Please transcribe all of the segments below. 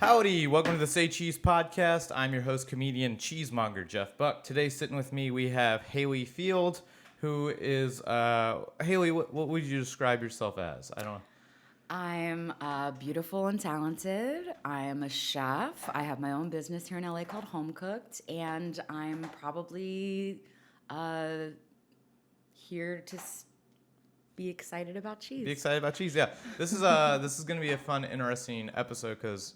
Howdy, welcome to the Say Cheese podcast. I'm your host, comedian, cheesemonger Jeff Buck. Today, sitting with me, we have Hailley Field, who is, Hailley, what would you describe yourself as? I don't know. I'm beautiful and talented. I am a chef. I have my own business here in LA called Home Cooked, and I'm probably here to be excited about cheese. Be excited about cheese, yeah. This is going to be a fun, interesting episode because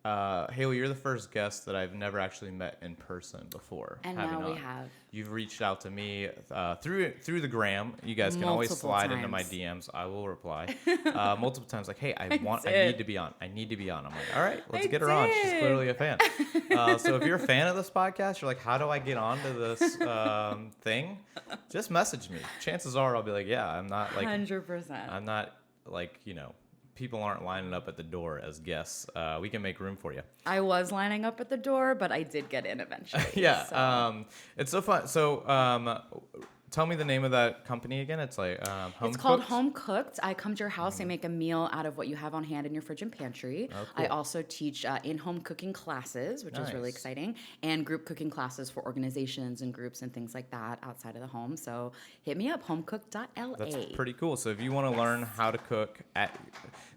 Hailley, you're the first guest that I've never actually met in person before. And now we have. You've reached out to me through the gram. You guys can always slide into my DMs. I will reply multiple times. Like, hey, I need to be on. I need to be on. I'm like, all right, let's get her on. She's clearly a fan. So if you're a fan of this podcast, you're like, how do I get onto this thing? Just message me. Chances are I'll be like, yeah, I'm not like 100%. I'm not like, people aren't lining up at the door as guests. We can make room for you. I was lining up at the door, but I did get in eventually. Yeah. So. It's so fun. So tell me the name of that company again. It's like It's called Home Cooked. I come to your house. I make a meal out of what you have on hand in your fridge and pantry. Oh, cool. I also teach in-home cooking classes, which is really exciting, and group cooking classes for organizations and groups and things like that outside of the home. So hit me up, homecooked.la. That's pretty cool. So if you want to learn how to cook,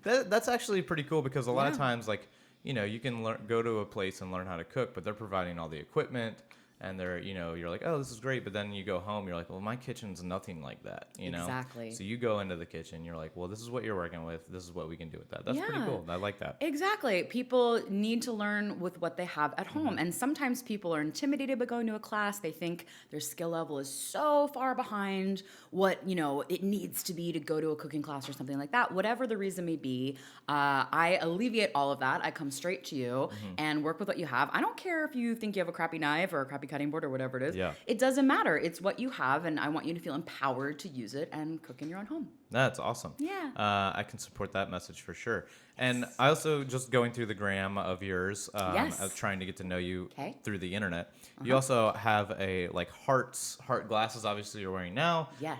that's actually pretty cool because a lot of times, like, you can go to a place and learn how to cook, but they're providing all the equipment. And they're, you're like, oh, this is great. But then you go home, you're like, well, my kitchen's nothing like that, Exactly. So you go into the kitchen, you're like, well, this is what you're working with. This is what we can do with that. That's pretty cool. I like that. Exactly. People need to learn with what they have at home. Mm-hmm. And sometimes people are intimidated by going to a class. They think their skill level is so far behind what, it needs to be to go to a cooking class or something like that. Whatever the reason may be, I alleviate all of that. I come straight to you and work with what you have. I don't care if you think you have a crappy knife or a crappy cutting board or whatever it is. Yeah. It doesn't matter. It's what you have, and I want you to feel empowered to use it and cook in your own home. That's awesome. Yeah. I can support that message for sure. And I also, just going through the gram of yours, I was trying to get to know you through the internet. You also have a heart glasses, obviously you're wearing now. Yes.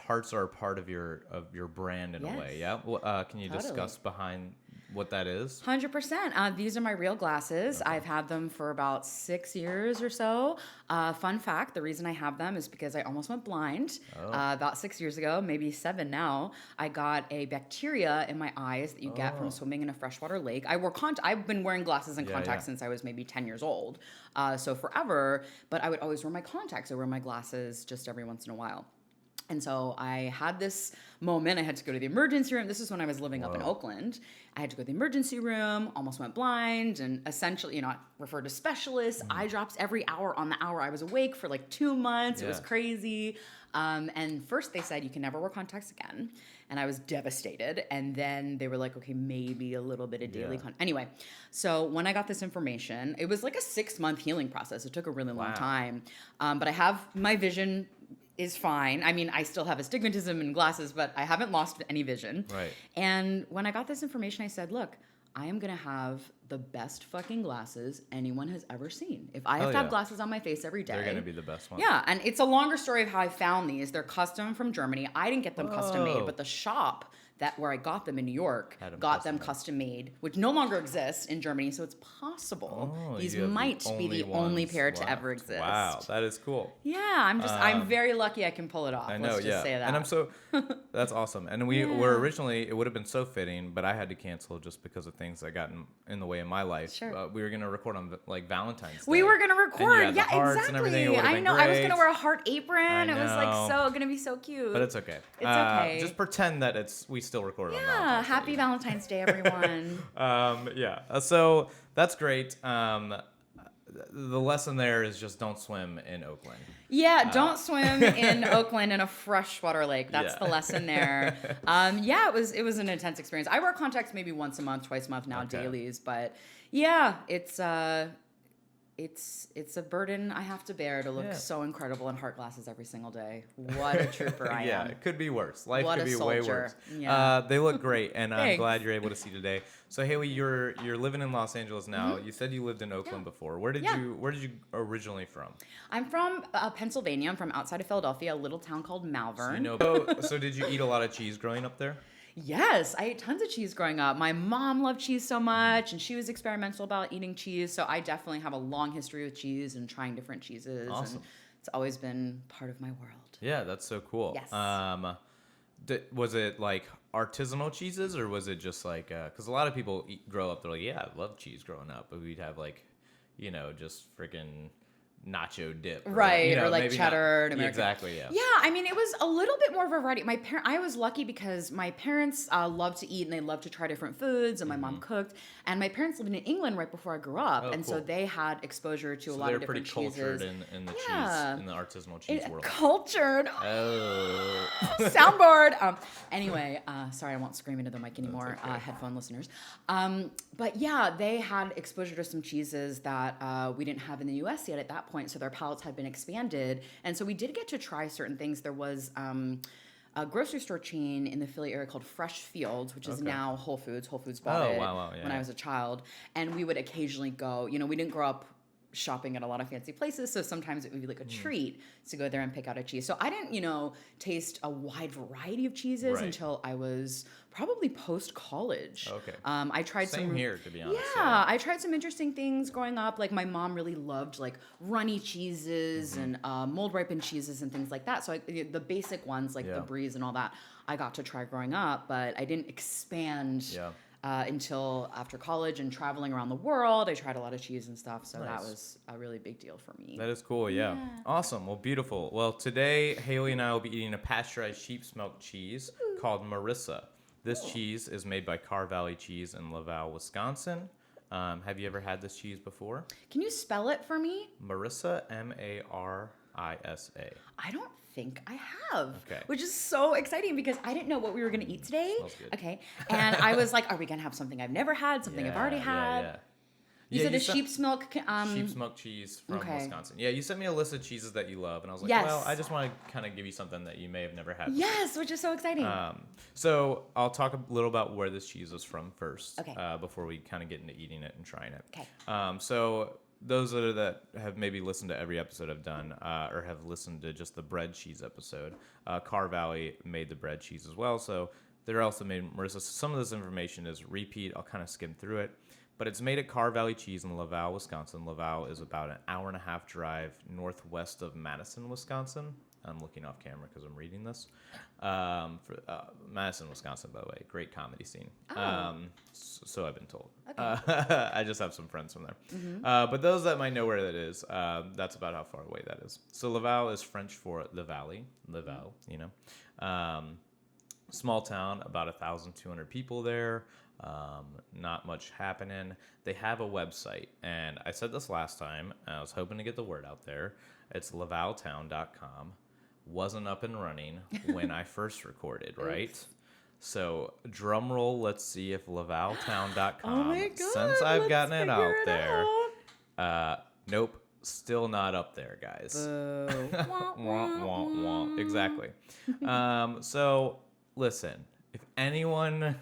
Hearts are a part of your brand in a way. Yeah. Well, can you discuss behind what that is? 100%. These are my real glasses. Okay. I've had them for about 6 years or so. Fun fact, the reason I have them is because I almost went blind about 6 years ago, maybe 7 now. I got a bacteria in my eyes that you get from swimming in a freshwater lake. I've been wearing glasses and contacts since I was maybe 10 years old, so forever, but I would always wear my contacts. I wear my glasses just every once in a while. And so I had this moment. I had to go to the emergency room. This is when I was living up in Oakland. I had to go to the emergency room, almost went blind, and essentially, referred to specialists, eye drops every hour on the hour. I was awake for 2 months. It was crazy. And first they said, you can never wear contacts again. And I was devastated. And then they were like, okay, maybe a little bit of daily contact. Anyway, so when I got this information, it was like a 6-month healing process. It took a really long time. But I have my vision is fine. I mean, I still have astigmatism and glasses, but I haven't lost any vision. Right. And when I got this information, I said, look, I am going to have the best fucking glasses anyone has ever seen. If I have to have glasses on my face every day. They're going to be the best ones. Yeah, and it's a longer story of how I found these. They're custom from Germany. I didn't get them custom made, but the shop where I got them in New York got them custom made, which no longer exists in Germany, so it's possible these might be the only pair to ever exist. Wow, that is cool. Yeah, I'm very lucky I can pull it off. I know, Let's just say that. And I'm so that's awesome. And we were originally, it would have been so fitting, but I had to cancel just because of things that got in the way of my life. Sure. We were gonna record on Valentine's Day. We were gonna record, exactly. I know. I was gonna wear a heart apron. It was gonna be so cute. But it's okay. It's okay. Just pretend that we still record on Valentine's Day. Happy Valentine's Day, everyone. So that's great. The lesson there is just don't swim in Oakland. Yeah, don't swim in Oakland in a freshwater lake. That's the lesson there. It was an intense experience. I wear contacts maybe once a month, twice a month now, dailies. But yeah, it's a burden I have to bear to look so incredible in heart glasses every single day. What a trooper I am. Yeah, it could be worse. Life could be way worse. Yeah. They look great, and I'm glad you're able to see today. So Hailley, you're living in Los Angeles now. Mm-hmm. You said you lived in Oakland before. Where did you originally from? I'm from Pennsylvania. I'm from outside of Philadelphia, a little town called Malvern. So did you eat a lot of cheese growing up there? Yes, I ate tons of cheese growing up. My mom loved cheese so much, and she was experimental about eating cheese. So I definitely have a long history with cheese and trying different cheeses. Awesome. And it's always been part of my world. Yeah, that's so cool. Yes. Was it like artisanal cheeses, or was it just like, because a lot of people grow up, they're like, yeah, I love cheese growing up, but we'd have like, just freaking nacho dip, Right, or like maybe cheddar and not, American. exactly, yeah. Yeah, I mean, it was a little bit more of a variety. I was lucky because my parents loved to eat and they loved to try different foods, and my mom cooked. And my parents lived in England right before I grew up, and so they had exposure to a lot of different cheeses. So they're pretty cultured in the cheese, in the artisanal cheese world. Cultured. Oh. Soundboard. Anyway, sorry, I won't scream into the mic anymore, okay. Headphone listeners. But yeah, they had exposure to some cheeses that we didn't have in the U.S. yet at that point, so their palates had been expanded. And so we did get to try certain things. There was a grocery store chain in the Philly area called Fresh Field, which is now Whole Foods. Whole Foods bought it when I was a child. And we would occasionally go, we didn't grow up shopping at a lot of fancy places, so sometimes it would be like a treat to go there and pick out a cheese. So I didn't, taste a wide variety of cheeses until I was probably post-college. Okay. I tried Same here, to be honest. Yeah, I tried some interesting things growing up. Like my mom really loved like runny cheeses and mold-ripened cheeses and things like that. So the basic ones like the Bries and all that, I got to try growing up, but I didn't expand. Yeah. Until after college and traveling around the world. I tried a lot of cheese and stuff, so that was a really big deal for me. That is cool, yeah. Awesome, well, beautiful. Well, today, Hailley and I will be eating a pasteurized sheep's milk cheese called Marisa. This cheese is made by Carr Valley Cheese in Laval, Wisconsin. Have you ever had this cheese before? Can you spell it for me? Marisa, Marisa. I don't think I have. Okay. Which is so exciting because I didn't know what we were going to eat today. Smells good. Okay. And I was like, are we going to have something I've never had, something I've already had? Yeah. You said sheep's milk. Sheep's milk cheese from Wisconsin. Yeah, you sent me a list of cheeses that you love, and I was like, well, I just want to kind of give you something that you may have never had before. Yes, which is so exciting. So I'll talk a little about where this cheese is from first, okay. Before we kind of get into eating it and trying it. Okay. So those that have maybe listened to every episode I've done, or have listened to just the bread cheese episode, Carr Valley made the bread cheese as well. So they're also made Marisa. Some of this information is repeat. I'll kind of skim through it. But it's made at Carr Valley Cheese in Laval, Wisconsin. Laval is about an hour and a half drive northwest of Madison, Wisconsin. I'm looking off camera because I'm reading this. Madison, Wisconsin, by the way, great comedy scene. Oh. So I've been told. Okay. I just have some friends from there. Mm-hmm. But those that might know where that is, that's about how far away that is. So Laval is French for the valley. Laval, small town, about 1,200 people there. Not much happening. They have a website, and I said this last time. I was hoping to get the word out there. It's lavaltown.com. Wasn't up and running when I first recorded, right? Oops. So drum roll. Let's see if lavaltown.com. Oh my God, since I've gotten it out there, nope, still not up there, guys. Wah, wah, wah. Exactly. So listen, if anyone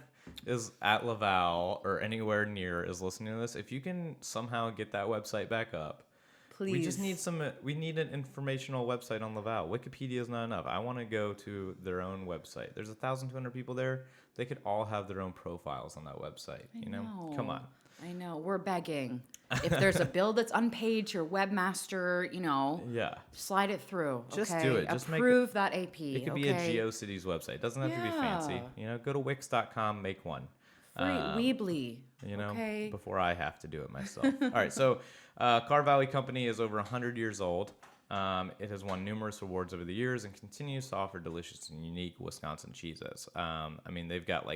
is at Laval or anywhere near is listening to this, if you can somehow get that website back up, please. We just need we need an informational website on Laval. Wikipedia is not enough. I want to go to their own website. There's 1,200 people there. They could all have their own profiles on that website. I know. Come on. I know. We're begging. If there's a bill that's unpaid to your webmaster, slide it through. Just okay? do it. Just approve that AP. It could be a GeoCities website. It doesn't have to be fancy. Go to Wix.com, make one. Weebly. Before I have to do it myself. All right. So, Carr Valley Company is over 100 years old. It has won numerous awards over the years and continues to offer delicious and unique Wisconsin cheeses. They've got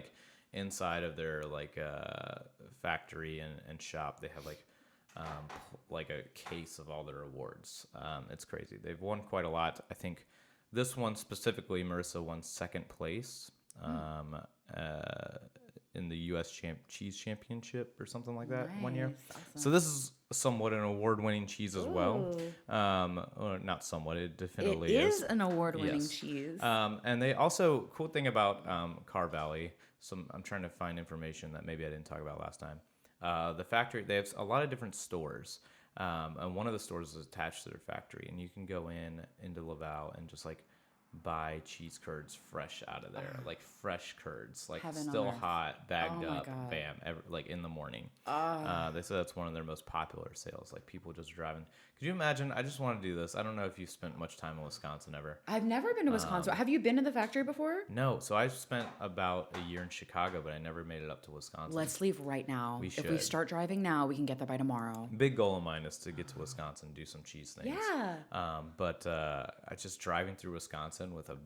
inside of their factory and shop, they have a case of all their awards. It's crazy. They've won quite a lot. I think this one specifically, Marisa won second place in the U.S. Cheese Championship or something like that one year. Awesome. So this is somewhat an award-winning cheese as well. Or not somewhat, it definitely is. It is an award-winning cheese. And they also, cool thing about Carr Valley, I'm trying to find information that maybe I didn't talk about last time. The factory, they have a lot of different stores. And one of the stores is attached to their factory. And you can go into Laval and just buy cheese curds fresh out of there, like fresh curds, like Heaven on still earth. hot, bagged Oh my up, God. bam, like in the morning. They said that's one of their most popular sales, like people just driving. Could you imagine? I just want to do this. I don't know if you've spent much time in Wisconsin ever. I've never been to Wisconsin. Have you been to the factory before? No, so I spent about a year in Chicago, but I never made it up to Wisconsin. Let's leave right now. We If we should. start driving now, we can get there by tomorrow. Big goal of mine is to get to Wisconsin, do some cheese things. Yeah. But I just driving through Wisconsin with a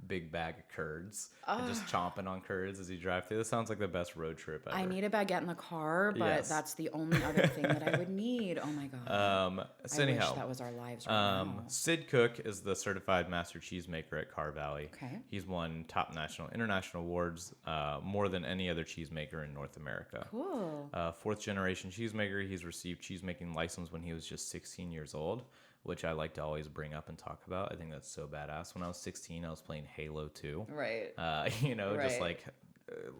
big bag of curds and just chomping on curds as you drive through. This sounds like the best road trip ever. I need a baguette in the car, but Yes. that's the only other thing that I would need. Oh my God. So I anyhow, wish that was our lives right now. Sid Cook is the certified master cheesemaker at Carr Valley. Okay. He's won top national, international awards more than any other cheesemaker in North America. Cool. Fourth generation cheesemaker. He's received cheesemaking license when he was just 16 years old, which I like to always bring up and talk about. I think that's so badass. When I was 16, I was playing Halo 2. Right. Just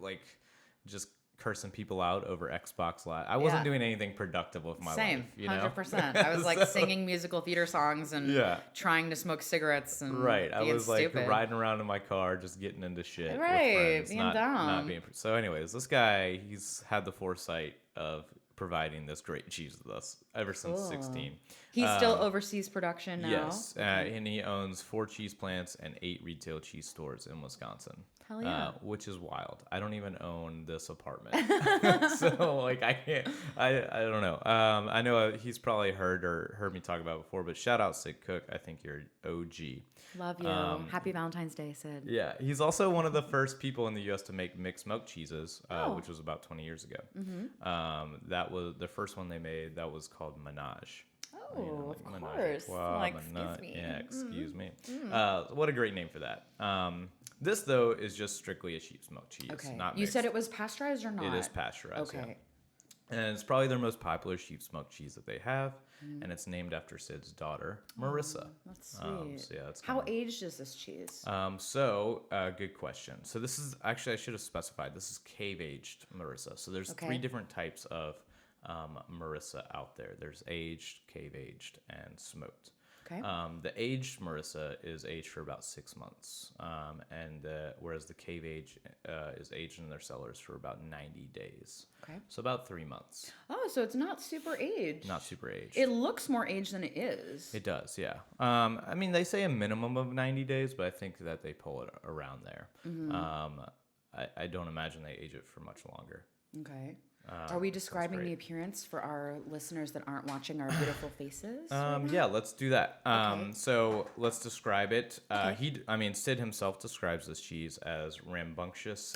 like just cursing people out over Xbox Live. I wasn't doing anything productive with my Same, life. You know? 100%. I was like singing musical theater songs and trying to smoke cigarettes and Right. I being was stupid. like riding around in my car, just getting into shit. Right, with friends, being not dumb. being. So, anyways, this guy, he's had the foresight of providing this great cheese with us ever since 16. He still oversees production now? Yes, and he owns 4 cheese plants and 8 retail cheese stores in Wisconsin. Hell yeah. Which is wild. I don't even own this apartment. So, like, I can't, I don't know. I know he's probably heard me talk about it before, but shout out Sid Cook. I think you're OG. Love you. Happy Valentine's Day, Sid. Yeah, he's also one of the first people in the U.S. to make mixed smoked cheeses, which was about 20 years ago. That was the first one they made. That was called Menage. Oh, of Menage course. a trois, Like, Menage- excuse me. Yeah, excuse me. What a great name for that. This, though, is just strictly a sheep smoked cheese. Okay. Not You mixed. said it was pasteurized or not? It is pasteurized, Okay. yeah. And it's probably their most popular sheep smoked cheese that they have. And it's named after Sid's daughter, Marisa. That's sweet. So, yeah, it's How kinda- aged is this cheese? Good question. So this is actually, I should have specified, this is cave aged Marisa. So there's 3 different types of Marisa out there. There's aged, cave aged, and smoked. Okay. The aged Marisa is aged for about 6 months, whereas the cave age is aged in their cellars for about 90 days. Okay. So about 3 months. Oh, so it's not super aged. Not super aged. It looks more aged than it is. It does, yeah. I mean, they say a minimum of 90 days, but I think that they pull it around there. I don't imagine they age it for much longer. Okay. Are we describing the appearance for our listeners that aren't watching our beautiful faces? Yeah, let's do that. Okay. So let's describe it. Sid himself describes this cheese as rambunctious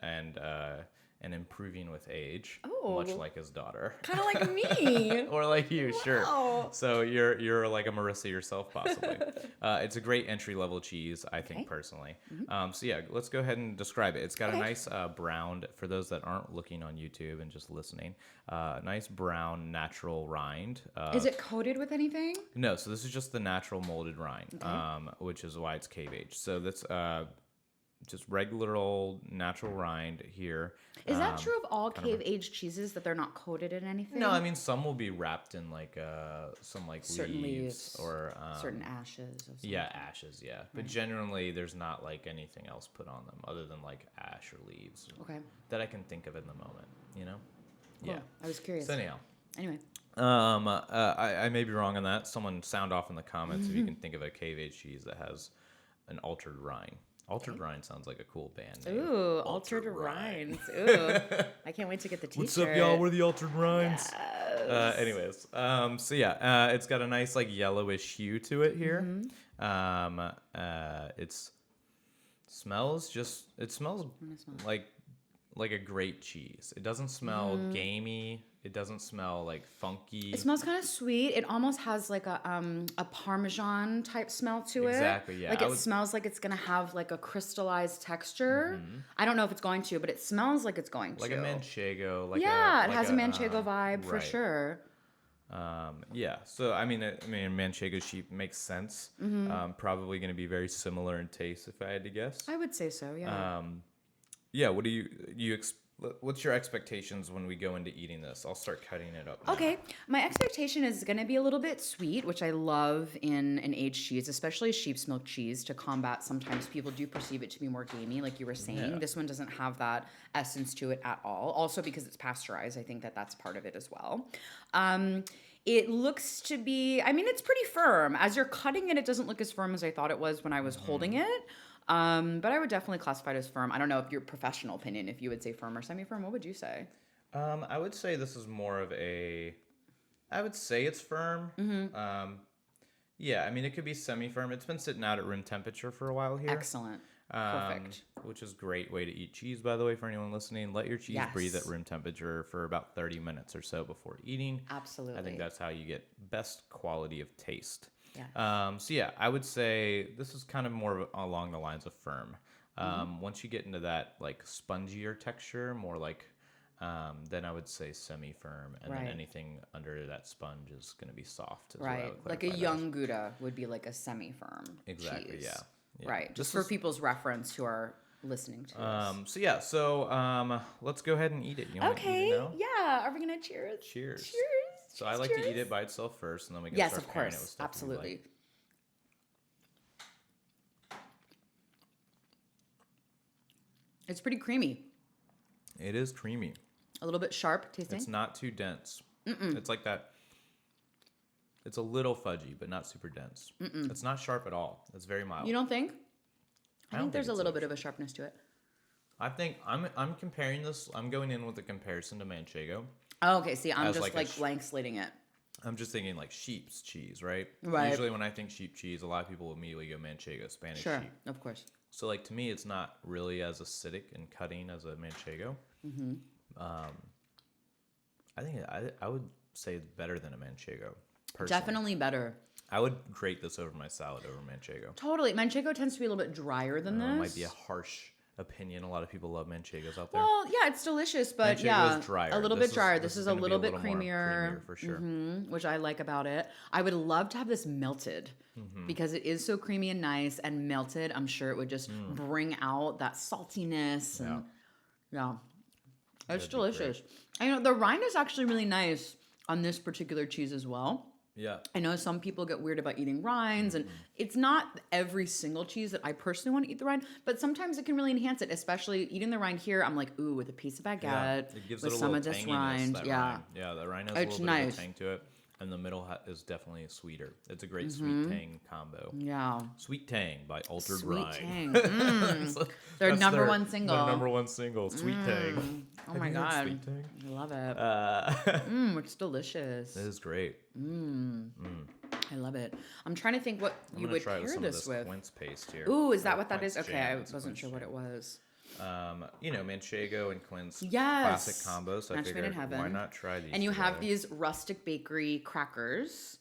and improving with age, much like his daughter. Kind of like me. Or like you, sure. Wow. So you're like a Marisa yourself, possibly. It's a great entry level cheese, I think personally. So yeah, let's go ahead and describe it. It's got a nice brown. For those that aren't looking on YouTube and just listening, nice brown natural rind. Is it coated with anything? No, so this is just the natural molded rind, which is why it's cave aged. So that's just regular old natural rind here. Is that true of all cave-aged cheeses, that they're not coated in anything? No, I mean some will be wrapped in like some like certain leaves or certain ashes. Of some yeah, kind. ashes, yeah. But generally, there's not like anything else put on them other than like ash or leaves. Okay. That I can think of in the moment, you know. Cool. Yeah. I was curious. So anyhow. Anyway. I may be wrong on that. Someone sound off in the comments if you can think of a cave-aged cheese that has an altered rind. Altered Rind sounds like a cool band name. Ooh, Altered Rinds. Ooh, I can't wait to get the t-shirt. What's up, y'all? We're the Altered Rinds. Yes. Anyways, so yeah, it's got a nice like yellowish hue to it here. It smells like a great cheese. It doesn't smell gamey. It doesn't smell like funky. It smells kind of sweet. It almost has like a Parmesan type smell to it. Exactly, yeah. Like it smells like it's gonna have like a crystallized texture. I don't know if it's going to, but it smells like it's going to. Like a manchego. It has a manchego vibe for sure. Yeah. So I mean, manchego sheep makes sense. Probably going to be very similar in taste, if I had to guess. I would say so. Yeah. Yeah. What do you What's your expectations when we go into eating this? I'll start cutting it up now. Okay, my expectation is going to be a little bit sweet, which I love in an aged cheese, especially sheep's milk cheese, to combat sometimes people do perceive it to be more gamey, like you were saying. Yeah. This one doesn't have that essence to it at all. Also because it's pasteurized, I think that's part of it as well. It looks to be, I mean, it's pretty firm. As you're cutting it, it doesn't look as firm as I thought it was when I was holding it. But I would definitely classify it as firm. I don't know if your professional opinion, if you would say firm or semi-firm, what would you say? I would say this is more of I would say it's firm. Mm-hmm. Yeah, I mean, it could be semi-firm. It's been sitting out at room temperature for a while here. Excellent. Perfect. Which is a great way to eat cheese, by the way, for anyone listening. Let your cheese breathe at room temperature for about 30 minutes or so before eating. Absolutely. I think that's how you get best quality of taste. Yeah. So yeah, I would say this is kind of more along the lines of firm. Once you get into that like spongier texture, more like, then I would say semi-firm, and then anything under that sponge is going to be soft. Right, like a young Gouda would be like a semi-firm. Exactly. Cheese. Yeah. Right. Just for people's reference who are listening to us. So let's go ahead and eat it. You want to eat it now? Yeah. Are we gonna cheers? Cheers. So I like to eat it by itself first, and then we can start pairing it with stuff. Absolutely. It's pretty creamy. It is creamy. A little bit sharp tasting. It's not too dense. It's like that. It's a little fudgy, but not super dense. It's not sharp at all. It's very mild. You don't think? I think there's a little bit of a sharpness to it. I think I'm comparing this. I'm going in with a comparison to Manchego. Oh, okay. See, I'm just like blank slating it. I'm just thinking like sheep's cheese, right? Right. Usually when I think sheep cheese, a lot of people immediately go Manchego, Spanish sheep. Sure, of course. So like to me, it's not really as acidic and cutting as a Manchego. I think I would say it's better than a Manchego. Personally. Definitely better. I would grate this over my salad over Manchego. Totally. Manchego tends to be a little bit drier than this. It might be a harsh opinion. A lot of people love Manchegos out there. Well, yeah, it's delicious, but Manchego is drier. A little bit drier. This is a little bit creamier, for sure. Which I like about it. I would love to have this melted because it is so creamy and nice, and melted, I'm sure it would just bring out that saltiness. And, it's delicious. I know the rind is actually really nice on this particular cheese as well. Yeah. I know some people get weird about eating rinds, and it's not every single cheese that I personally want to eat the rind, but sometimes it can really enhance it, especially eating the rind here. I'm like, ooh, with a piece of baguette, it gives with it a some of little this rind. rind. Yeah, the rind has a little bit of a tang to it, and the middle is definitely sweeter. It's a great sweet tang combo. Yeah. Sweet Tang by Altered Sweet Rind. Tang. Their number one single. Their number one single, Sweet Tang. Oh my God. Sweet Tang? I love it. It's delicious. It is great. I love it. I'm trying to think what you would pair this with. Quince paste here. Ooh, is that what that is? Okay, I wasn't sure what it was. Manchego and quince, yes, classic combos. So I figured, why not try these? And you have these rustic bakery crackers.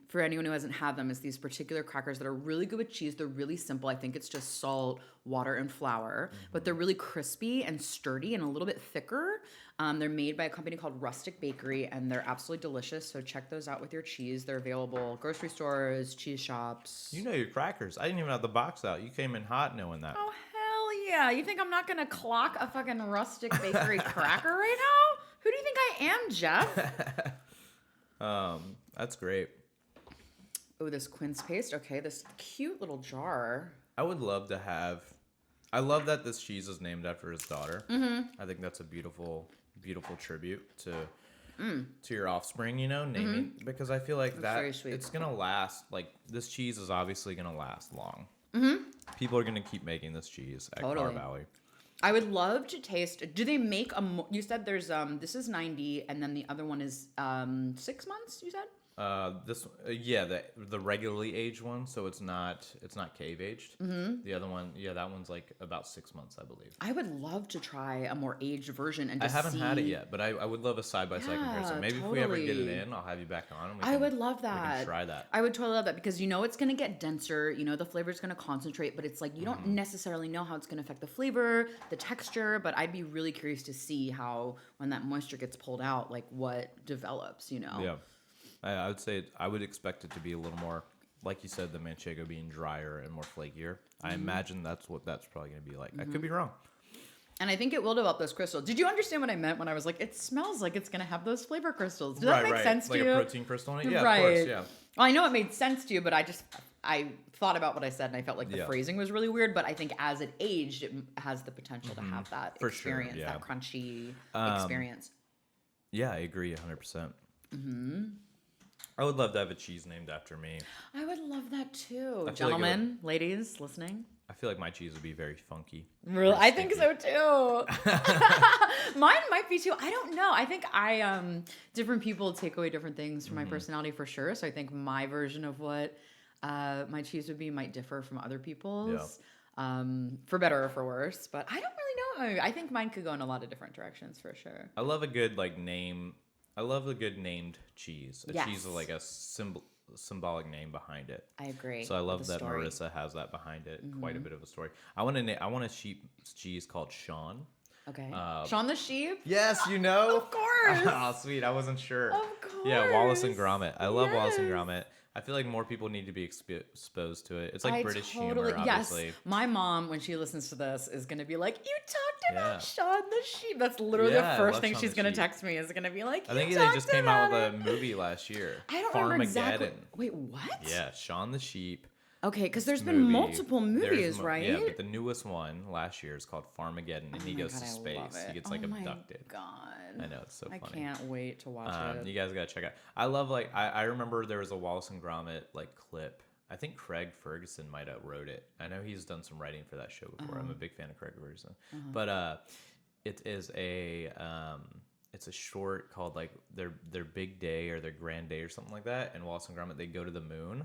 For anyone who hasn't had them, is these particular crackers that are really good with cheese. They're really simple. I think it's just salt, water, and flour, but they're really crispy and sturdy and a little bit thicker. They're made by a company called Rustic Bakery, and they're absolutely delicious. So check those out with your cheese. They're available grocery stores, cheese shops. You know your crackers. I didn't even have the box out. You came in hot knowing that. Oh, hell yeah. You think I'm not going to clock a fucking Rustic Bakery cracker right now? Who do you think I am, Jeff? That's great. Oh, this quince paste. Okay, this cute little jar. I would love to have... I love that this cheese is named after his daughter. I think that's a beautiful, beautiful tribute to your offspring, naming, because I feel like it's going to last, like, this cheese is obviously going to last long. People are going to keep making this cheese at Carr Valley. I would love to taste. Do they make you said there's this is 90 and then the other one is 6 months, you said? The regularly aged one, so it's not cave aged. The other one, that one's like about 6 months, I believe. I would love to try a more aged version and just I haven't had it yet, but I would love a side by side comparison. Maybe if we ever get it in, I'll have you back on. I would love that. We can try that. I would totally love that because it's going to get denser. The flavor's going to concentrate, but it's like you don't necessarily know how it's going to affect the flavor, the texture. But I'd be really curious to see how when that moisture gets pulled out, like what develops. Yeah. I would say I would expect it to be a little more, like you said, the Manchego being drier and more flakier. I imagine that's what that's probably going to be like. I could be wrong. And I think it will develop those crystals. Did you understand what I meant when I was like, it smells like it's going to have those flavor crystals? Does that make sense to you? Like a protein crystal in it? Yeah, right. Of course, yeah. Well, I know it made sense to you, but I thought about what I said and I felt like the phrasing was really weird. But I think as it aged, it has the potential to have that experience, that crunchy experience. Yeah, I agree 100%. I would love to have a cheese named after me. I would love that too. Gentlemen, ladies listening. I feel like my cheese would be very funky. Really? I think so too. Mine might be too. I don't know. I think different people take away different things from my personality for sure. So I think my version of what my cheese would be might differ from other people's, for better or for worse. But I don't really know. I think mine could go in a lot of different directions for sure. I love a good name. I love a good named cheese. A cheese with like a symbolic name behind it. I agree. So I love that Marisa has that behind it. Quite a bit of a story. I want a sheep cheese called Sean. Okay. Sean the sheep? Yes, you know. Of course. Oh, sweet. I wasn't sure. Of course. Yeah, Wallace and Gromit. I love Wallace and Gromit. I feel like more people need to be exposed to it. It's like British humor, obviously. Yes. My mom, when she listens to this, is going to be like, you talked about Sean the sheep. That's literally the first thing she's going to text me is going to be like, I think they just came out with a movie last year. I don't remember exactly. Wait, what? Yeah, Sean the sheep. Okay, because there's been multiple movies, right? Yeah, but the newest one last year is called Farmageddon, and he goes to space. He gets abducted. God. I know, it's so funny. I can't wait to watch it. You guys gotta check out. I love I remember there was a Wallace and Gromit clip. I think Craig Ferguson might have wrote it. I know he's done some writing for that show before. I'm a big fan of Craig Ferguson. But it is it's a short called their big day or their grand day or something like that. And Wallace and Gromit, they go to the moon.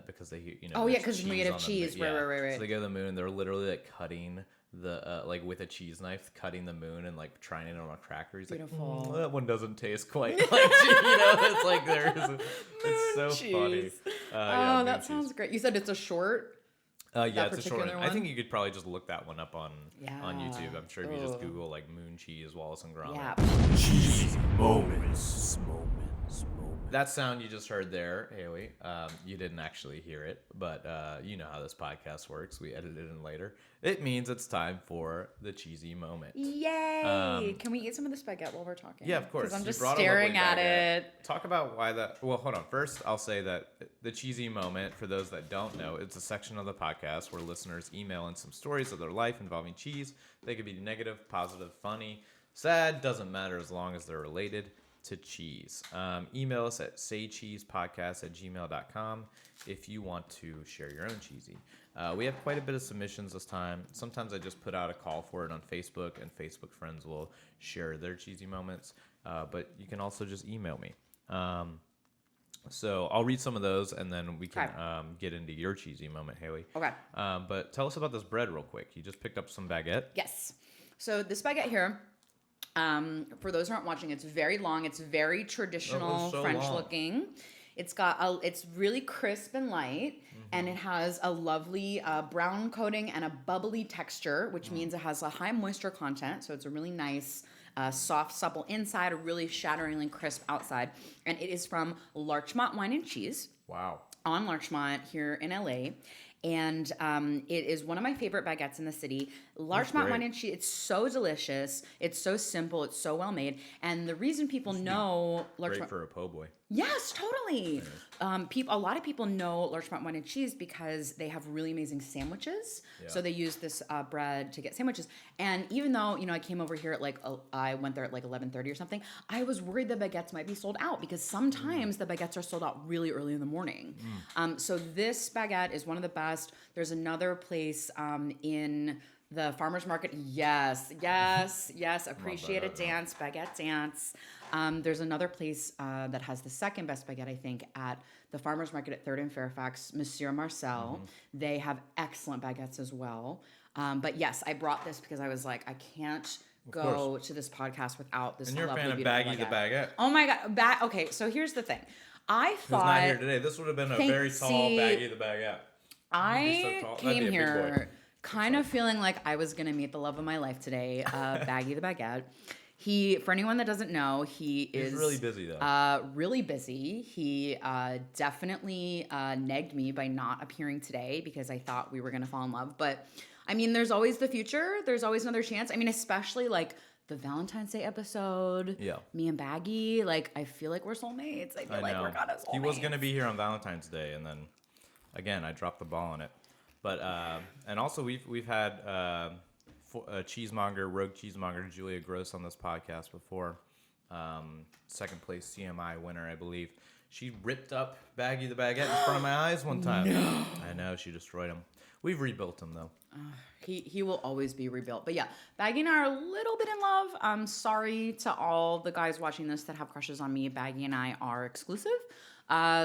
Because they, because made of cheese, right. So they go to the moon and they're literally cutting the with a cheese knife, cutting the moon and trying it on a cracker. He's beautiful. That one doesn't taste quite like it's like it's so cheese. Funny. That sounds great. You said it's a short. It's a short one. I think you could probably just look that one up on YouTube. I'm sure if you just Google moon cheese, Wallace and Gromit. Yeah. Cheese moments. That sound you just heard there, Hailley, you didn't actually hear it, but you know how this podcast works. We edit it in later. It means it's time for the cheesy moment. Yay! Can we eat some of this baguette while we're talking? Yeah, of course. Because I'm just staring at it. Talk about why that... Well, hold on. First, I'll say that the cheesy moment, for those that don't know, it's a section of the podcast where listeners email in some stories of their life involving cheese. They could be negative, positive, funny, sad, doesn't matter as long as they're related to cheese. Email us at saycheesepodcast@gmail.com if you want to share your own cheesy. We have quite a bit of submissions this time. Sometimes I just put out a call for it on Facebook, and Facebook friends will share their cheesy moments. But you can also just email me. So I'll read some of those, and then we can get into your cheesy moment, Hailley. Okay. But tell us about this bread real quick. You just picked up some baguette? Yes. So this baguette here, for those who aren't watching, it's very long. It's very traditional French looking. It's really crisp and light, and it has a lovely brown coating and a bubbly texture, which means it has a high moisture content. So it's a really nice, soft, supple inside, a really shatteringly crisp outside. And it is from Larchmont Wine and Cheese. Wow. On Larchmont here in LA. And it is one of my favorite baguettes in the city. Larchmont Wine and Cheese. It's so delicious. It's so simple. It's so well made. And the reason people know Larchmont... Great for a po' boy. Yes, totally. A lot of people know Larchmont Wine and Cheese because they have really amazing sandwiches. Yeah. So they use this bread to get sandwiches. And even though, I came over here at I went there at 11:30 or something, I was worried the baguettes might be sold out because sometimes the baguettes are sold out really early in the morning. So this baguette is one of the best. There's another place in the farmer's market. Yes. Appreciate a dance, baguette dance. There's another place that has the second best baguette, I think, at the farmer's market at 3rd and Fairfax, Monsieur Marcel. They have excellent baguettes as well. But yes, I brought this because I was like, I can't go to this podcast without this. And you're a fan of Baggy the Baguette. Oh my God. Okay, so here's the thing. I thought... Who's not here today. This would have been a very tall Baggy the Baguette. I came here kind of feeling like I was going to meet the love of my life today, Baggy the Baguette. For anyone that doesn't know, he's really busy though. Really busy. He definitely negged me by not appearing today because I thought we were going to fall in love. But I mean, there's always the future. There's always another chance. I mean, especially like the Valentine's Day episode. Yeah. Me and Baggy, like, I feel like we're soulmates. I feel like we're kind of soulmates. He was going to be here on Valentine's Day, and then, again, I dropped the ball on it. But, and also we've had a cheesemonger, rogue cheesemonger, Julia Gross on this podcast before. Second place CMI winner, I believe. She ripped up Baggy the Baguette in front of my eyes one time. No. I know, she destroyed him. We've rebuilt him, though. He will always be rebuilt. But yeah, Baggy and I are a little bit in love. I'm sorry to all the guys watching this that have crushes on me. Baggy and I are exclusive.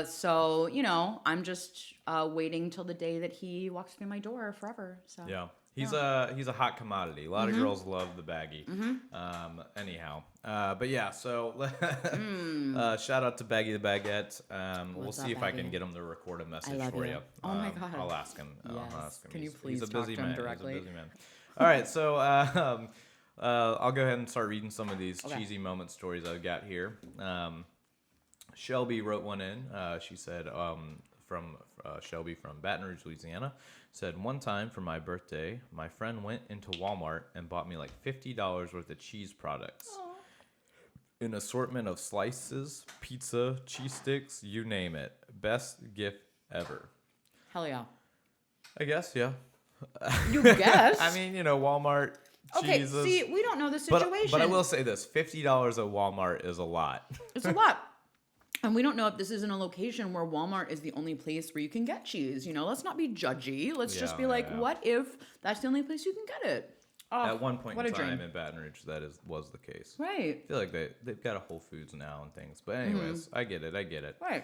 So, you know, I'm just waiting till the day that he walks through my door forever. So yeah. He's a hot commodity. A lot of girls love the Baggy. Anyhow, but yeah. So shout out to Baggy the Baguette. We'll see if I can get him to record a message for you. Oh my God! I'll ask him. Yes. I'll ask him. Can you please talk to him directly? He's a busy man. All right, so I'll go ahead and start reading some of these cheesy moment stories I've got here. Shelby wrote one in. She said from Shelby from Baton Rouge, Louisiana. Said, one time for my birthday, my friend went into Walmart and bought me like $50 worth of cheese products. Aww. An assortment of slices, pizza, cheese sticks, you name it. Best gift ever. Hell yeah. I guess, yeah. You guess? I mean, you know, Walmart, cheeses. Okay, see, we don't know the situation. But I will say this, $50 at Walmart is a lot. It's a lot. And we don't know if this is in a location where Walmart is the only place where you can get cheese. You know, let's not be judgy. Let's just be like, what if that's the only place you can get it? Oh, at one point in time in Baton Rouge, was the case. Right. I feel like they've got a Whole Foods now and things. But anyways, I get it. Right.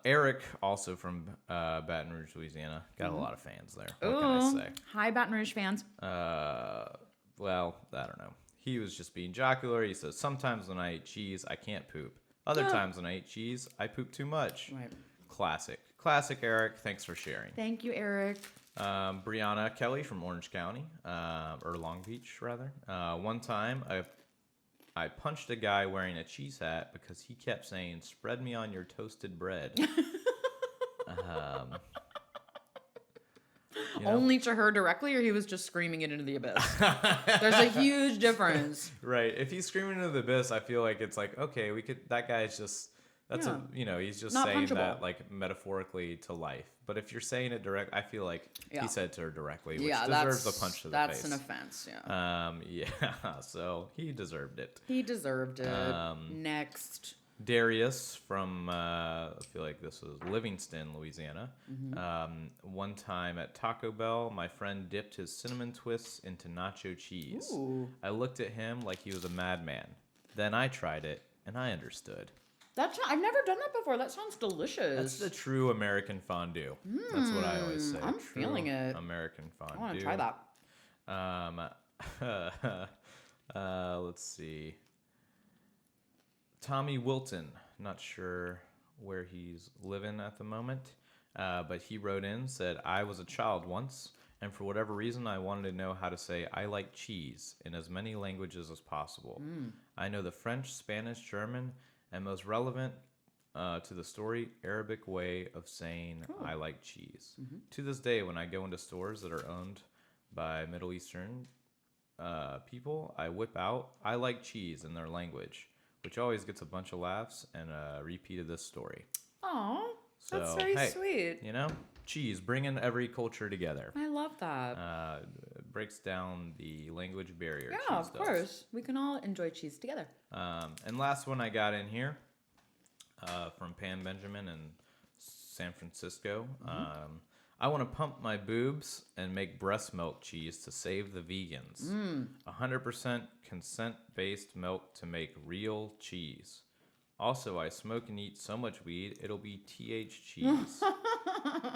Eric, also from Baton Rouge, Louisiana. Got a lot of fans there. What can I say? Hi, Baton Rouge fans. Well, I don't know. He was just being jocular. He says, sometimes when I eat cheese, I can't poop. Other times when I eat cheese, I poop too much. Right. Classic, Eric. Thanks for sharing. Thank you, Eric. Brianna Kelly from Orange County, or Long Beach, rather. One time, I punched a guy wearing a cheese hat because he kept saying, spread me on your toasted bread. You know? Only to her directly, or he was just screaming it into the abyss? There's a huge difference. Right. If he's screaming into the abyss, I feel like it's like, okay, that guy's just, he's just not saying punchable. that like metaphorically to life. But if you're saying it direct, I feel like he said to her directly, which deserves a punch to the face. That's an offense, yeah. So he deserved it. Next. Darius from, I feel like this was Livingston, Louisiana. One time at Taco Bell, my friend dipped his cinnamon twists into nacho cheese. Ooh. I looked at him like he was a madman. Then I tried it, and I understood. I've never done that before. That sounds delicious. That's the true American fondue. That's what I always say. I'm feeling it. American fondue. I want to try that. Let's see. Tommy Wilton, not sure where he's living at the moment, but he wrote in, said, I was a child once, and for whatever reason, I wanted to know how to say I like cheese in as many languages as possible. I know the French, Spanish, German, and most relevant to the story, Arabic way of saying I like cheese. To this day, when I go into stores that are owned by Middle Eastern people, I whip out I like cheese in their language, which always gets a bunch of laughs and a repeat of this story. Aw, that's very sweet. You know, cheese, bringing every culture together. I love that. It breaks down the language barrier. Yeah, of course. We can all enjoy cheese together. And last one I got in here from Pam Benjamin in San Francisco. I want to pump my boobs and make breast milk cheese to save the vegans. 100% consent-based milk to make real cheese. Also, I smoke and eat so much weed, it'll be TH cheese.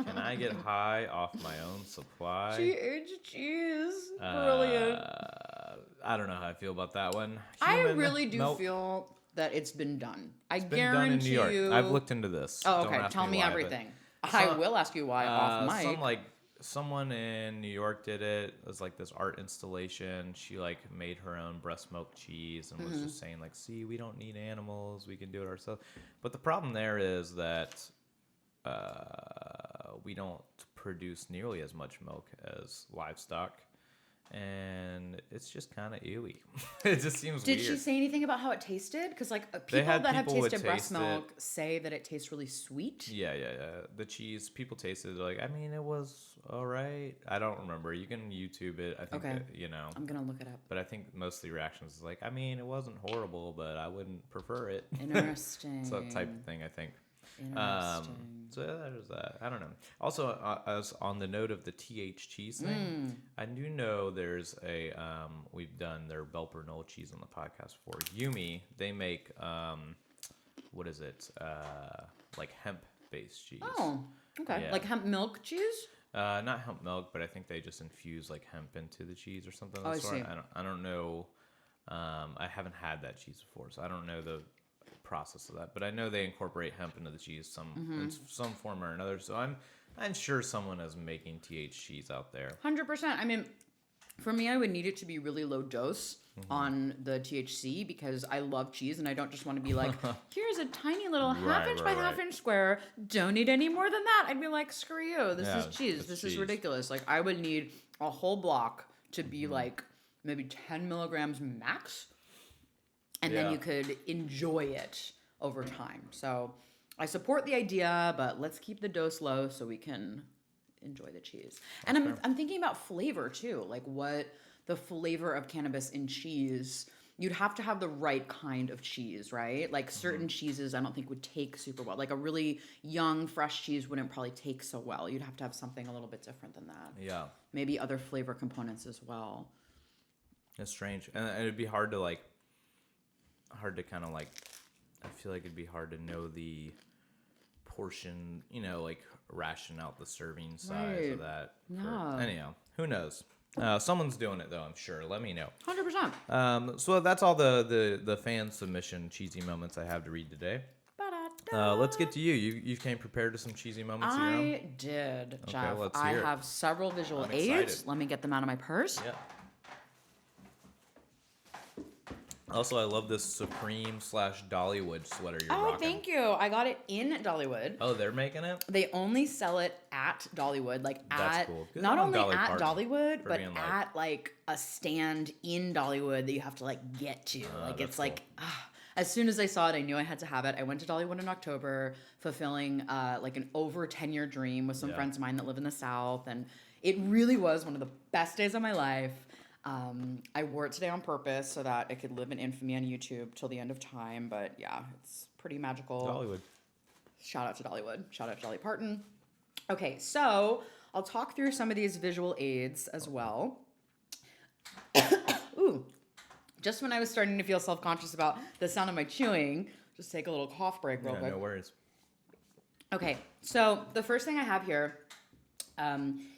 Can I get high off my own supply? TH cheese. Brilliant. I don't know how I feel about that one. I really do feel that it's been done. I guarantee done in New York. I've looked into this. Oh, okay. Tell me everything. I will ask you why off mic. Someone in New York did it. It was like this art installation. She like made her own breast milk cheese and was just saying like, see, we don't need animals. We can do it ourselves. But the problem there is that we don't produce nearly as much milk as livestock. And it's just kind of ewy. It just seems Did weird. she say anything about how it tasted? Because like people that have tasted breast milk say that it tastes really sweet. Yeah. The cheese, people tasted it. They're like, I mean, it was all right. I don't remember. You can YouTube it. I think Okay. that, I'm gonna look it up. But I think most of the reactions is like, I mean, it wasn't horrible, but I wouldn't prefer it. Interesting. It's that type of thing, I think. Interesting. So there's that. I don't know. Also, as on the note of the TH cheese thing, I do know there's a we've done their Belper cheese on the podcast before. Yumi, they make what is it? Like hemp based cheese. Oh, okay. Yeah. Like hemp milk cheese? Not hemp milk, but I think they just infuse like hemp into the cheese or something of the sort. See. I don't know. I haven't had that cheese before, so I don't know the process of that, but I know they incorporate hemp into the cheese in some form or another. So I'm sure someone is making TH cheese out there. 100%. I mean, for me, I would need it to be really low dose on the THC because I love cheese and I don't just want to be like, here's a tiny little half-inch by half-inch square. Don't need any more than that. I'd be like, screw you. This is cheese. This is ridiculous. Like, I would need a whole block to be like maybe 10 milligrams max. And then you could enjoy it over time. So I support the idea, but let's keep the dose low so we can enjoy the cheese. And I'm thinking about flavor too. Like what the flavor of cannabis in cheese, you'd have to have the right kind of cheese, right? Like certain cheeses I don't think would take super well. Like a really young, fresh cheese wouldn't probably take so well. You'd have to have something a little bit different than that. Yeah. Maybe other flavor components as well. It's strange. And it'd be hard to kind of like, I feel like it'd be hard to know the portion, like ration out the serving size of that. Yeah. Anyhow, who knows? Someone's doing it though, I'm sure. Let me know. 100%. So that's all the fan submission cheesy moments I have to read today. Let's get to you. You came prepared to some cheesy moments of your own? I did, Jeff. let's I hear it. have several visual I'm aids. excited. Let me get them out of my purse. Yeah. Also, I love this Supreme/Dollywood sweater you're rocking. Oh, thank you. I got it in Dollywood. Oh, they're making it? They only sell it at Dollywood, That's cool. Good not on only Dolly at Parton Dollywood, for but being at like a stand in Dollywood that you have to like get to. Like it's cool. like as soon as I saw it, I knew I had to have it. I went to Dollywood in October, fulfilling like an over 10-year dream with some friends of mine that live in the South, and it really was one of the best days of my life. I wore it today on purpose so that it could live in infamy on YouTube till the end of time. But yeah, it's pretty magical. Dollywood. Shout out to Dollywood. Shout out to Dolly Parton. Okay, so I'll talk through some of these visual aids as well. Ooh, just when I was starting to feel self-conscious about the sound of my chewing, just take a little cough break real quick. No worries. Okay, so the first thing I have here,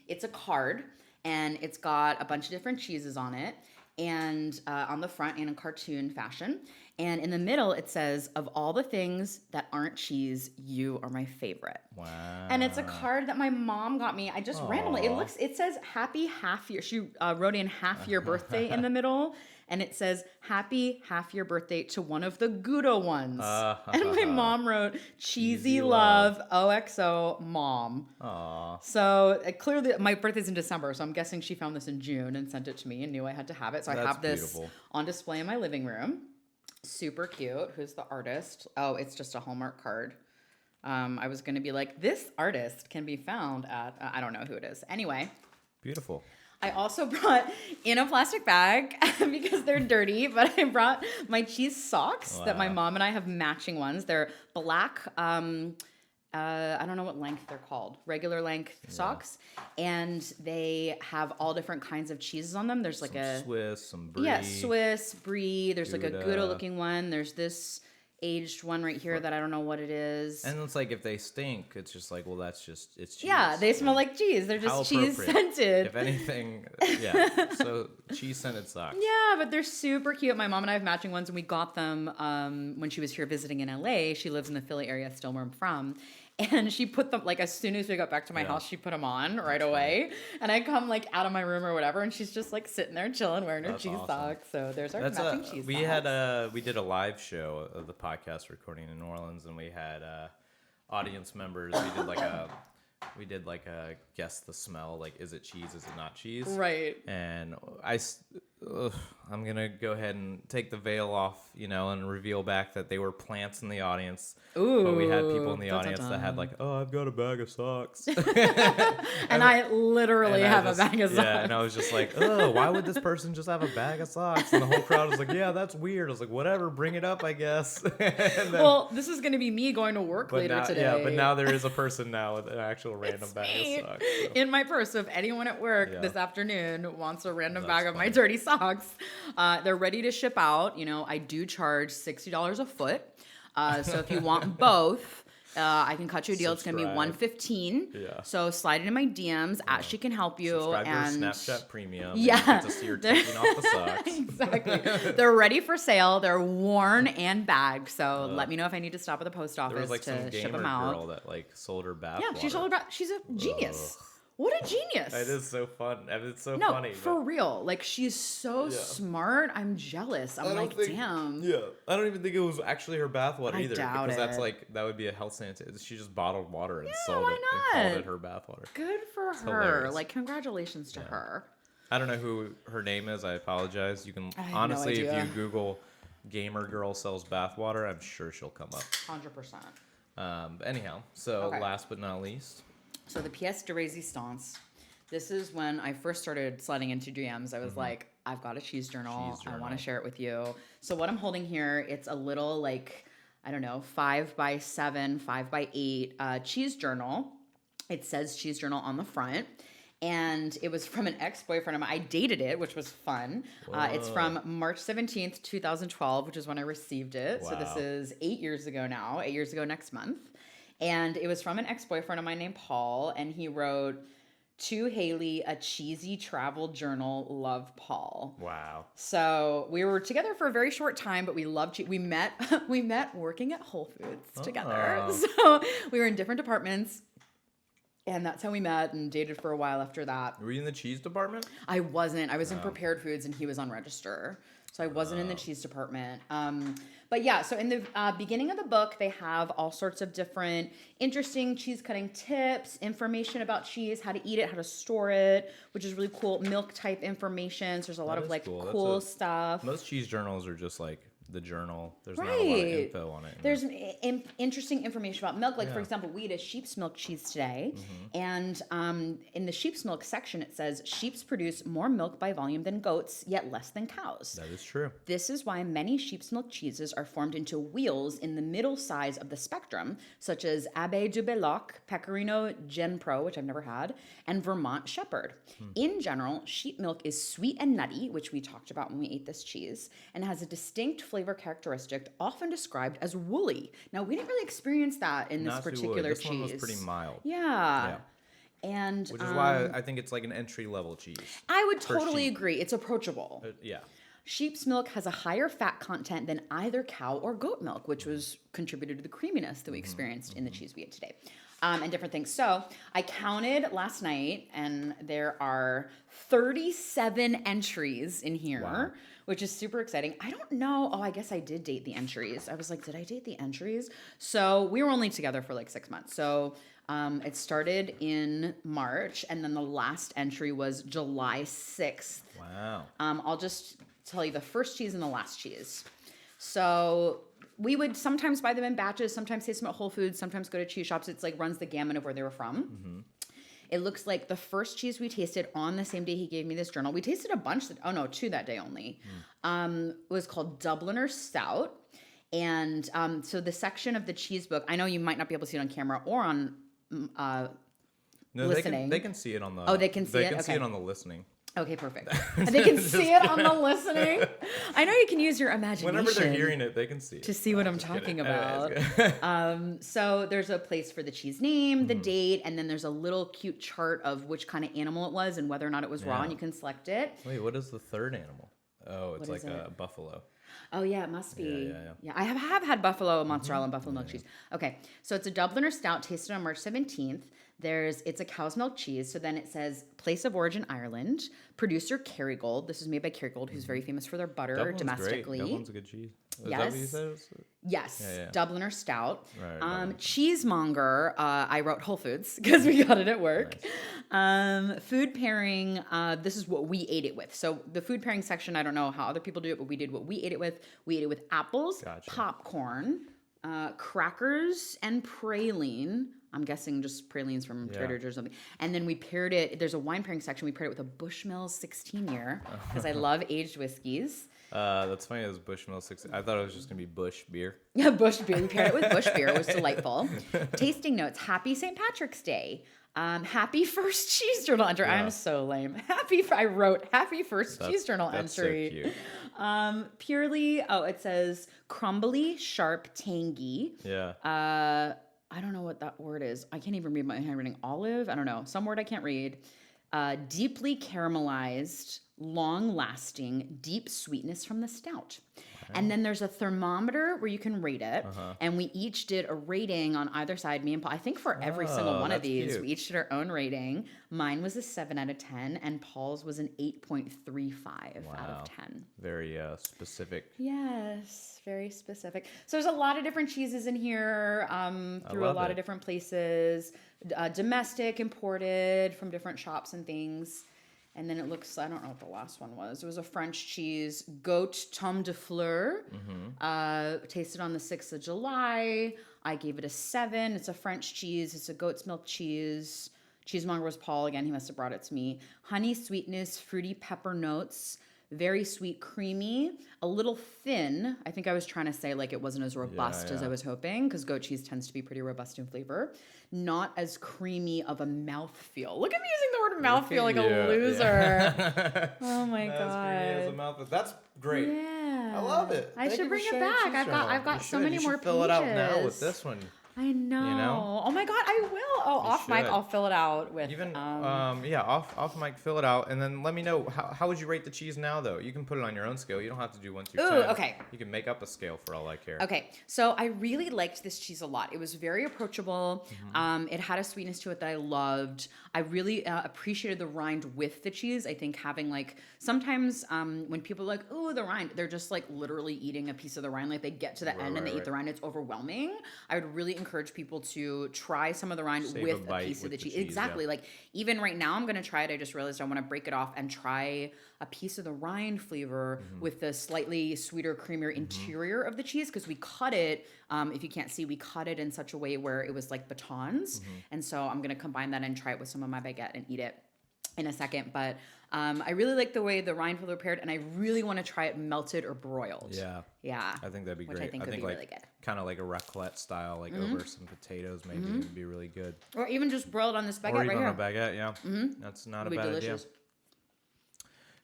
it's a card. And it's got a bunch of different cheeses on it, and on the front in a cartoon fashion. And in the middle, it says, "Of all the things that aren't cheese, you are my favorite." Wow. And it's a card that my mom got me. I just randomly, it says happy half year. She wrote in half year birthday in the middle. And it says, "Happy half year birthday to one of the Gouda ones." And my mom wrote, "Cheesy love, OXO, mom." Aww. So clearly, my birthday's in December, so I'm guessing she found this in June and sent it to me and knew I had to have it. So I have this beautiful. On display in my living room. Super cute. Who's the artist? Oh, it's just a Hallmark card. I was going to be like, this artist can be found at, I don't know who it is. Anyway. Beautiful. I also brought in a plastic bag because they're dirty, but I brought my cheese socks that my mom and I have matching ones. They're black, I don't know what length they're called, regular length socks. And they have all different kinds of cheeses on them. There's like some Swiss, some Brie. Yeah, Swiss, Brie. There's Gouda. like a Gouda looking one. There's this aged one right here that I don't know what it is. And it's like if they stink, it's just like, well, it's cheese. Yeah, they smell like cheese. They're just cheese scented. If anything, yeah. So cheese scented socks. Yeah, but they're super cute. My mom and I have matching ones, and we got them when she was here visiting in LA. She lives in the Philly area, still where I'm from. And she put them, like, as soon as we got back to my house, she put them on right away. And I come, like, out of my room or whatever, and she's just, like, sitting there chilling, wearing her cheese socks. So there's our matching cheese socks. We did a live show of the podcast recording in New Orleans, and we had audience members. We did, like, we did like a guess the smell, like is it cheese, is it not cheese? Right. And I'm gonna go ahead and take the veil off, and reveal back that they were plants in the audience. Ooh. But we had people in the audience that had like, oh, I've got a bag of socks. and I literally have a bag of socks. Yeah, and I was just like, oh, why would this person just have a bag of socks? And the whole crowd was like, yeah, that's weird. I was like, whatever, bring it up, I guess. Well, this is gonna be me going to work later today. Yeah, but now there is a person now with an actual random bag of socks. So. In my purse, so if anyone at work this afternoon wants a random bag of my dirty socks, they're ready to ship out. I do charge $60 a foot. So if you want both, I can cut you a deal. It's going to be $115. Yeah. So slide it in my DMs. She can help you. Subscribe and to her Snapchat Premium. Yeah. And you get to see her taking off the socks. Exactly. They're ready for sale. They're worn and bagged. So let me know if I need to stop at the post office there was like to some ship gamer them out. girl that like sold her bath. Yeah, she sold her bath. She's a genius. What a genius. It is so fun. I mean, it's so no, funny. For real. Like, she's so smart. I'm jealous. I'm like, damn. Yeah. I don't even think it was actually her bath water either. Doubt because it. that's like, that would be a health sanitizer. She just bottled water and sold why it not? and called it her bath water. Good for It's her. hilarious. Like, congratulations to her. I don't know who her name is. I apologize. You can, honestly, if you Google gamer girl sells bath water, I'm sure she'll come up. 100%. Anyhow, so last but not least. So the pièce de résistance. This is when I first started sliding into DMs. I was like, I've got a cheese journal. I want to share it with you. So what I'm holding here, it's a little like, I don't know, 5x7, 5x8 cheese journal. It says cheese journal on the front. And it was from an ex-boyfriend of mine. I dated it, which was fun. It's from March 17th, 2012, which is when I received it. Wow. So this is 8 years ago now, 8 years ago next month. And it was from an ex-boyfriend of mine named Paul. And he wrote, "To Hailley, a cheesy travel journal. Love, Paul." Wow. So we were together for a very short time, but we loved we met working at Whole Foods together. So we were in different departments. And that's how we met and dated for a while after that. Were you in the cheese department? I wasn't. I was in prepared foods and he was on register. So I wasn't in the cheese department. But yeah, so in the beginning of the book, they have all sorts of different interesting cheese cutting tips, information about cheese, how to eat it, how to store it, which is really cool. Milk type information. So there's a lot of like cool stuff. Most cheese journals are just like the journal. There's not a lot of info on it. There's interesting information about milk. Like, for example, we eat a sheep's milk cheese today. And in the sheep's milk section, it says, sheeps produce more milk by volume than goats, yet less than cows. That is true. This is why many sheep's milk cheeses are formed into wheels in the middle size of the spectrum, such as Abbé du Belloc, Pecorino Gen Pro, which I've never had, and Vermont Shepherd. In general, sheep milk is sweet and nutty, which we talked about when we ate this cheese, and has a distinct flavor characteristic, often described as woolly. Now, we didn't really experience that in this particular cheese. This one was pretty mild. Yeah. And which is why I think it's like an entry-level cheese. I would totally agree. It's approachable. Yeah. Sheep's milk has a higher fat content than either cow or goat milk, which was contributed to the creaminess that we experienced in the cheese we ate today. And different things. So I counted last night, and there are 37 entries in here, which is super exciting. I don't know. Oh, I guess I did date the entries. I was like, did I date the entries? So we were only together for like 6 months. So it started in March, and then the last entry was July 6th. Wow. I'll just tell you the first cheese and the last cheese. So we would sometimes buy them in batches, sometimes taste them at Whole Foods, sometimes go to cheese shops. It's like runs the gamut of where they were from. It looks like the first cheese we tasted on the same day he gave me this journal. We tasted a bunch. Two that day only. Was called Dubliner Stout. And so the section of the cheese book, I know you might not be able to see it on camera or on listening. They can see it on the. Oh, they can see it? They can see Okay. it on the listening. Okay, perfect. They can see it on the listening. I know you can use your imagination. Whenever they're hearing it, they can see it. To see what I'm talking about. So there's a place for the cheese name, the date, and then there's a little cute chart of which kind of animal it was and whether or not it was raw, and you can select it. Wait, what is the third animal? Oh, it's What like is a buffalo. Oh, yeah, it must be. Yeah. I have had buffalo mozzarella and buffalo milk cheese. Okay, so it's a Dubliner Stout tasted on March 17th. It's a cow's milk cheese. So then it says place of origin Ireland, producer Kerrygold. This is made by Kerrygold, who's very famous for their butter Dublin's domestically. Great. Dublin's a good cheese. Is that what you said? Yes, Yeah. Dubliner Stout. Right. Cheesemonger, I wrote Whole Foods because we got it at work. Nice. Food pairing, this is what we ate it with. So the food pairing section, I don't know how other people do it, but we did what we ate it with. We ate it with apples, popcorn, crackers, and praline. I'm guessing just pralines from Trader Joe's or something. And then we paired it, there's a wine pairing section, we paired it with a Bushmills 16-year because I love aged whiskeys. That's funny. It was Bushmill 16. I thought it was just gonna be Bush beer. Yeah, Bush beer. We paired it with Bush beer. It was delightful. Tasting notes: Happy St. Patrick's Day. Happy first cheese journal entry. Yeah. I'm so lame. I wrote happy first cheese journal entry. So cute. Purely. Oh, it says crumbly, sharp, tangy. Yeah. I don't know what that word is. I can't even read my handwriting. Olive. I don't know. Some word I can't read. Deeply caramelized, long-lasting, deep sweetness from the stout. And then there's a thermometer where you can rate it. And we each did a rating on either side, me and Paul. I think for every single one of these, we each did our own rating. Mine was a 7 out of 10, and Paul's was an 8.35 out of 10. Very specific. Yes, very specific. So there's a lot of different cheeses in here through a lot of different places. Domestic, imported from different shops and things. And then it looks, I don't know what the last one was. It was a French cheese, Goat Tome de Fleur. Tasted on the 6th of July. I gave it a 7. It's a French cheese. It's a goat's milk cheese. Cheesemonger was Paul. Again, he must have brought it to me. Honey sweetness, fruity pepper notes. Very sweet, creamy, a little thin. I think I was trying to say like it wasn't as robust as I was hoping because goat cheese tends to be pretty robust in flavor. Not as creamy of a mouthfeel. Look at me using the word mouthfeel like a loser. Yeah. Oh my God. As creamy as a mouthfeel. That's great. Yeah. I love it. I should bring it back. I've got so many more pages. Fill it out now with this one. I know. You know. Oh my God, I will. Oh, off mic, I'll fill it out with. Even off mic, fill it out, and then let me know how would you rate the cheese now though. You can put it on your own scale. You don't have to do 1 through 10. Okay. You can make up a scale for all I care. Okay, so I really liked this cheese a lot. It was very approachable. It had a sweetness to it that I loved. I really appreciated the rind with the cheese. I think having like sometimes when people are like, oh, the rind, they're just like literally eating a piece of the rind. Like they get to the end and they eat the rind. It's overwhelming. I would really encourage people to try some of the rind with a piece of the cheese. Exactly. Yeah. Like even right now, I'm going to try it. I just realized I want to break it off and try a piece of the rind flavor with the slightly sweeter, creamier interior of the cheese because we cut it. If you can't see, we cut it in such a way where it was like batons. And so I'm going to combine that and try it with some of my baguette and eat it in a second. But I really like the way the rind flavor paired, and I really want to try it melted or broiled. Yeah. I think that'd be great. Which I think would be really good. Kind of like a raclette style, like over some potatoes, maybe would be really good. Or even just broiled on this baguette right here. Or even on a baguette, yeah. That's not a bad delicious. idea.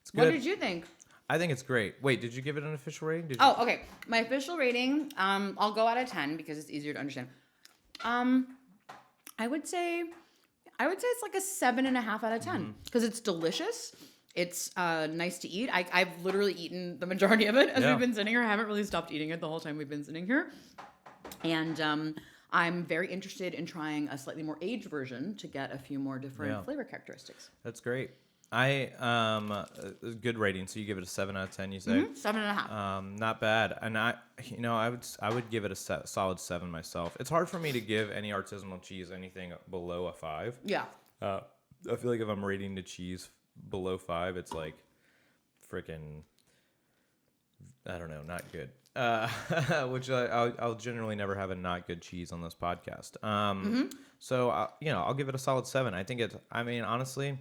It's good. What did you think? I think it's great. Wait, did you give it an official rating? Okay. My official rating, I'll go out of 10 because it's easier to understand. I would say it's like a 7.5 out of 10 because it's delicious. It's nice to eat. I've literally eaten the majority of it as we've been sitting here. I haven't really stopped eating it the whole time we've been sitting here. And I'm very interested in trying a slightly more aged version to get a few more different flavor characteristics. That's great. Good rating. So you give it a 7 out of 10, you say? 7.5. Not bad. And I would give it a solid 7 myself. It's hard for me to give any artisanal cheese anything below a 5. Yeah. I feel like if I'm rating the cheese below 5, it's like freaking, I don't know, not good. Which I'll generally never have a not good cheese on this podcast. So I'll give it a solid 7. I think honestly,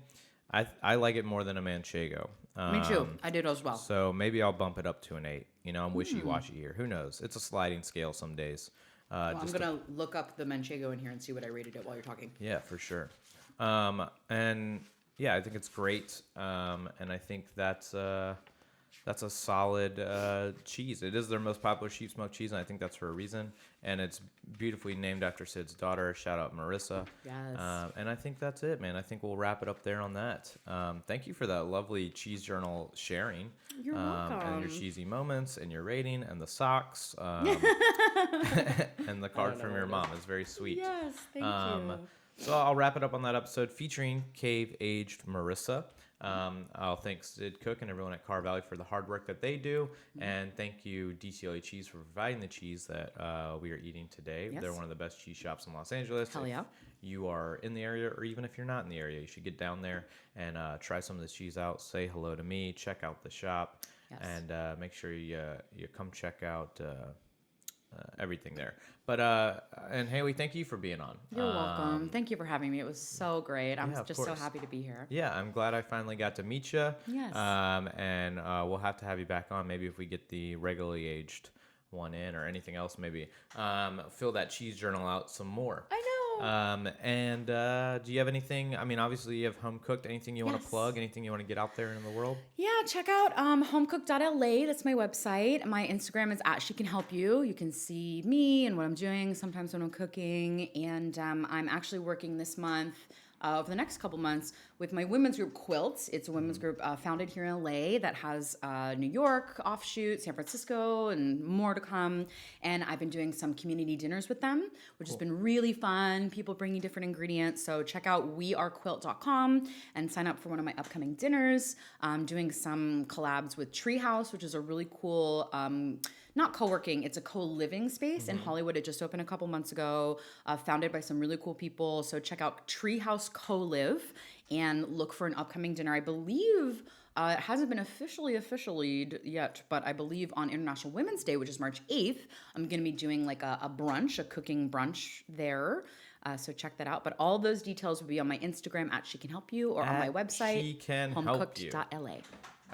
I like it more than a Manchego. Me too. I did as well. So maybe I'll bump it up to an 8. I'm wishy-washy here. Who knows? It's a sliding scale some days. I'm going to look up the Manchego in here and see what I rated it while you're talking. Yeah, for sure. And yeah, I think it's great. And I think that's a solid cheese. It is their most popular sheep smoked cheese, and I think that's for a reason. And it's beautifully named after Sid's daughter. Shout out Marisa. Yes. And I think that's it, man. I think we'll wrap it up there on that. Thank you for that lovely cheese journal sharing. You're welcome. And your cheesy moments, and your rating, and the socks, and the card from your mom. It's very sweet. Yes, thank you. So I'll wrap it up on that episode featuring cave-aged Marisa. I'll thank Sid Cook and everyone at Carr Valley for the hard work that they do. And thank you, DCLA Cheese, for providing the cheese that we are eating today. Yes. They're one of the best cheese shops in Los Angeles. Hell yeah. If you are in the area, or even if you're not in the area, you should get down there and try some of this cheese out. Say hello to me. Check out the shop. Yes. And make sure you come check out everything there. But and Hailley, thank you for being on. You're welcome. Thank you for having me. It was so great. I'm of just so course. happy to be here. Yeah, I'm glad I finally got to meet you. Yes. And we'll have to have you back on, maybe if we get the regularly aged one in, or anything else, maybe. Fill that cheese journal out some more. I know. And do you have anything? I mean, obviously you have home cooked. Anything you want to plug? Anything you want to get out there in the world? Yeah, check out homecook.la. That's my website. My Instagram is @SheCanHelpYou. You can see me and what I'm doing sometimes when I'm cooking. And I'm actually working this month, over the next couple months, with my women's group Quilts. It's a women's group founded here in LA that has New York offshoot, San Francisco, and more to come. And I've been doing some community dinners with them, which has been really fun. People bringing different ingredients. So check out wearequilt.com and sign up for one of my upcoming dinners. I'm doing some collabs with Treehouse, which is a really cool not co-working, it's a co-living space in Hollywood. It just opened a couple months ago, founded by some really cool people. So check out Treehouse Co-Live and look for an upcoming dinner. I believe it hasn't been officially yet, but I believe on International Women's Day, which is March 8th, I'm going to be doing like a brunch, a cooking brunch there. So check that out. But all those details will be on my Instagram @SheCanHelpYou or on my website, homecooked.la.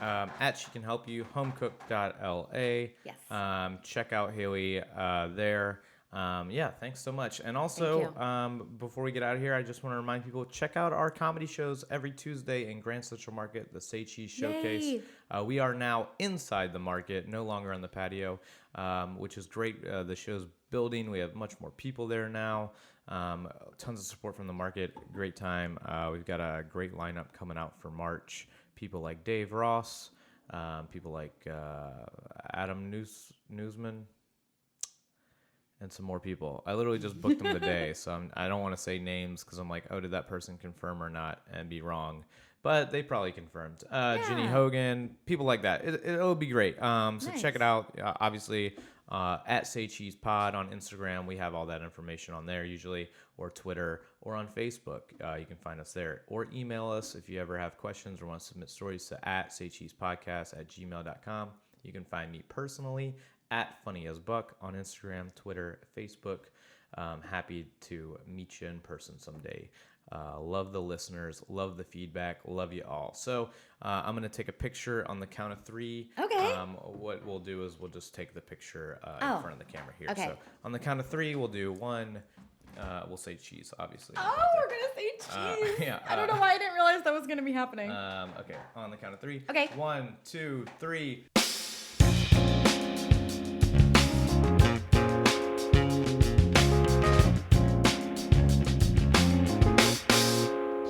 At She Can Help You, homecook.la. Yes. Check out Hailley there. Yeah, thanks so much. And also, before we get out of here, I just want to remind people, check out our comedy shows every Tuesday in Grand Central Market, the Say Cheese Showcase. We are now inside the market, no longer on the patio, which is great. The show's building. We have much more people there now. Tons of support from the market. Great time. We've got a great lineup coming out for March. People like Dave Ross, people like Adam Newsman, and some more people. I literally just booked them today, so I don't want to say names because I'm like, oh, did that person confirm or not, and be wrong. But they probably confirmed. Jenny Hogan, people like that. It'll be great. So check it out. Obviously, at Say Cheese Pod on Instagram. We have all that information on there usually, or Twitter, or on Facebook. You can find us there. Or email us if you ever have questions or want to submit stories to @saycheesepodcast@gmail.com. You can find me personally @funnyasbuck on Instagram, Twitter, Facebook. Happy to meet you in person someday. Love the listeners, love the feedback, love you all. So I'm going to take a picture on the count of 3. Okay. What we'll do is we'll just take the picture in front of the camera here. Okay. So on the count of 3, we'll do 1. We'll say cheese, obviously. Oh, we're going to say cheese. Yeah, I don't know why I didn't realize that was going to be happening. Okay, on the count of 3. Okay. 1, 2, 3.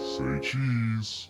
Say cheese.